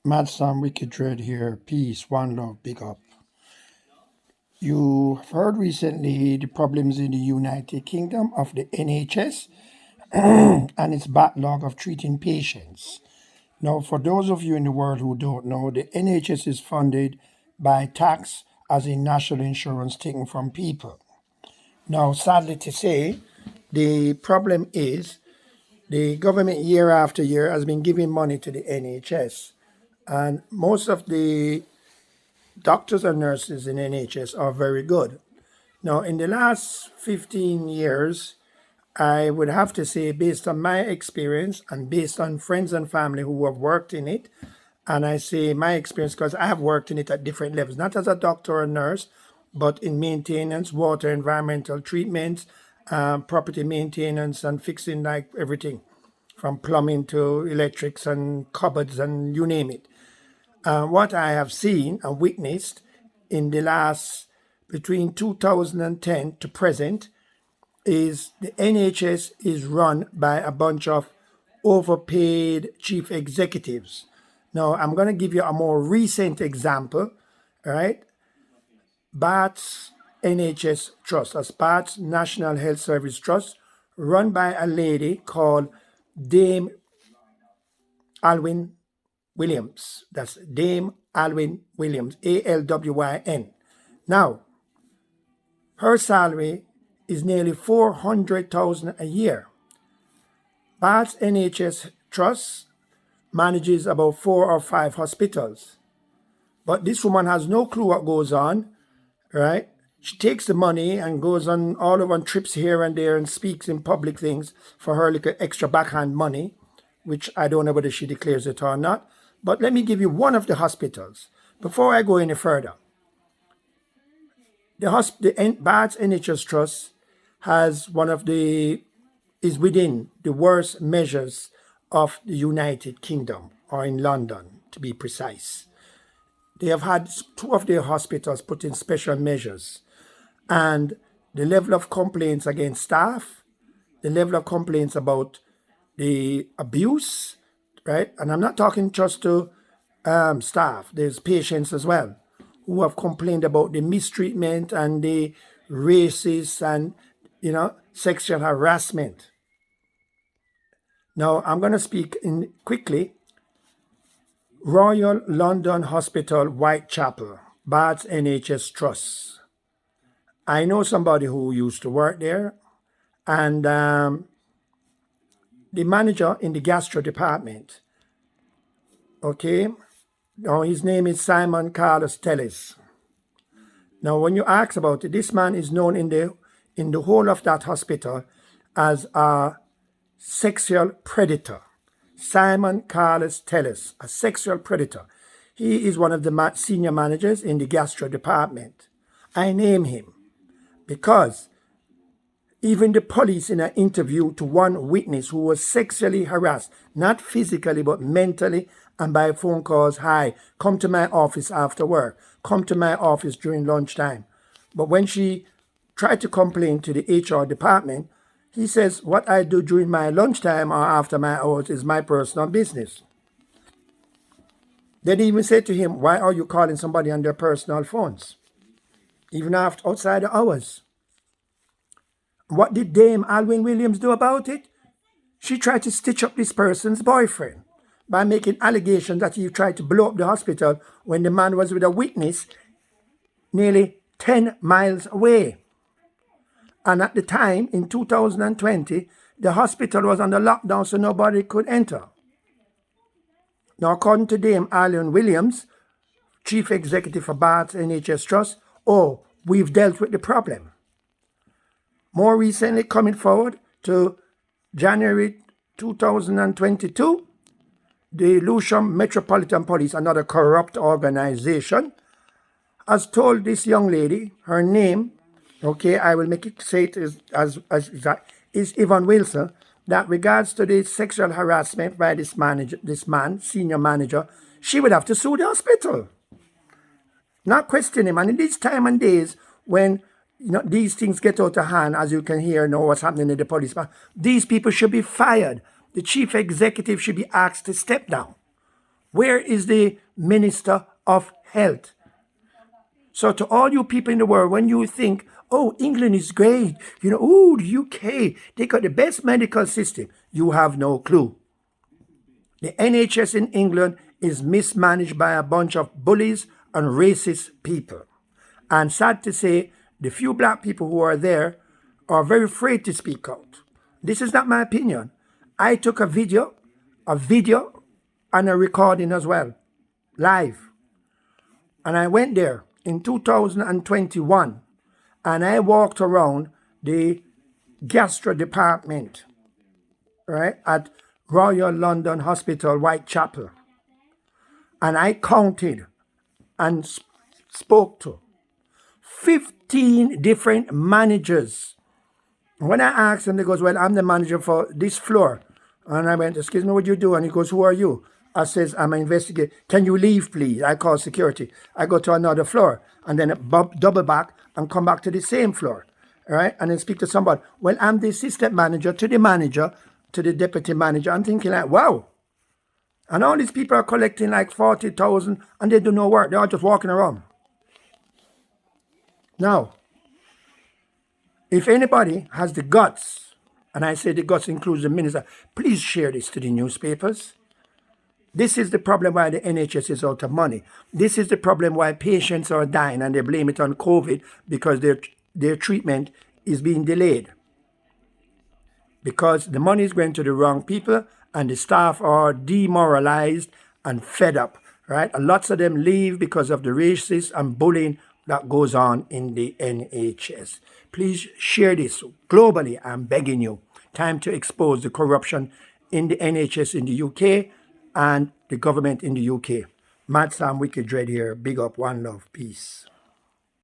Mad Sam Wicked Dread here. Peace, one love, big up. You've heard recently the problems in the United Kingdom of the NHS and its backlog of treating patients. Now, for those of you in the world who don't know, the NHS is funded by tax as in national insurance taken from people. Now, sadly to say, the problem is the government year after year has been giving money to the NHS. And most of the doctors and nurses in NHS are very good. Now, in the last 15 years, I would have to say, based on my experience and based on friends and family who have worked in it, and I say my experience because I have worked in it at different levels, not as a doctor or nurse, but in maintenance, water, environmental treatments, property maintenance, and fixing like everything from plumbing to electrics and cupboards and you name it. What I have seen and witnessed in the last between 2010 to present is the NHS is run by a bunch of overpaid chief executives. Now, I'm going to give you a more recent example, all right? Barts NHS Trust, as Barts National Health Service Trust, run by a lady called Dame Alwyn Williams. That's Dame Alwyn Williams, Alwyn. Now, her salary is nearly $400,000 a year. Barts NHS Trust manages about 4 or 5 hospitals. But this woman has no clue what goes on, right? She takes the money and goes on all over on trips here and there and speaks in public things for her little extra backhand money, which I don't know whether she declares it or not. But let me give you one of the hospitals before I go any further. The Barts NHS Trust has is within the worst measures of the United Kingdom, or in London to be precise. They have had 2 of their hospitals put in special measures, and the level of complaints against staff, the level of complaints about the abuse, right? And I'm not talking just to staff, there's patients as well who have complained about the mistreatment and the racist and, sexual harassment. Now, I'm going to speak in quickly. Royal London Hospital, Whitechapel, Barts NHS Trust. I know somebody who used to work there, and the manager in the gastro department, okay? Now, his name is Carlos Tellez. Now, when you ask about it, this man is known in the whole of that hospital as a sexual predator. Carlos Tellez, a sexual predator. He is one of the senior managers in the gastro department. I name him because even the police in an interview to one witness who was sexually harassed, not physically but mentally and by phone calls, hi, come to my office after work, come to my office during lunchtime. But when she tried to complain to the HR department, he says, what I do during my lunchtime or after my hours is my personal business. They even said to him, why are you calling somebody on their personal phones? Even outside the hours. What did Dame Alwyn Williams do about it? She tried to stitch up this person's boyfriend by making allegations that he tried to blow up the hospital when the man was with a witness nearly 10 miles away. And at the time, in 2020, the hospital was under lockdown, so nobody could enter. Now, according to Dame Alwyn Williams, Chief Executive for Barts NHS Trust, we've dealt with the problem. More recently, coming forward to January 2022, the Lewisham Metropolitan Police, another corrupt organization, has told this young lady, her name, okay, I will make it say it as Yvonne Wilson, that regards to the sexual harassment by this man, senior manager, she would have to sue the hospital. Not question him. And in these time and days when these things get out of hand, as you can hear now what's happening in the police, these people should be fired. The chief executive should be asked to step down. Where is the Minister of Health? So to all you people in the world, when you think, oh, England is great, oh, the UK, they got the best medical system, you have no clue. The NHS in England is mismanaged by a bunch of bullies and racist people. And sad to say, the few black people who are there are very afraid to speak out. This is not my opinion. I took a video and a recording as well, live. And I went there in 2021 and I walked around the gastro department, right, at Royal London Hospital, Whitechapel. And I counted and spoke to 15 different managers. When I asked him, he goes, well, I'm the manager for this floor. And I went, excuse me, what do you do? And he goes, who are you? I says, I'm an investigator. Can you leave, please? I call security. I go to another floor and then double back and come back to the same floor. All right? And then speak to somebody. Well, I'm the assistant manager to the deputy manager. I'm thinking like, wow. And all these people are collecting like 40,000 and they do no work. They're all just walking around. Now, if anybody has the guts, and I say the guts includes the minister, please share this to the newspapers. This is the problem why the NHS is out of money. This is the problem why patients are dying and they blame it on COVID because their treatment is being delayed. Because the money is going to the wrong people and the staff are demoralized and fed up, right? And lots of them leave because of the racism and bullying that goes on in the NHS. Please share this globally. I'm begging you. Time to expose the corruption in the NHS in the UK and the government in the UK. Mad Sam Wicked Dread here. Big up, one love, peace.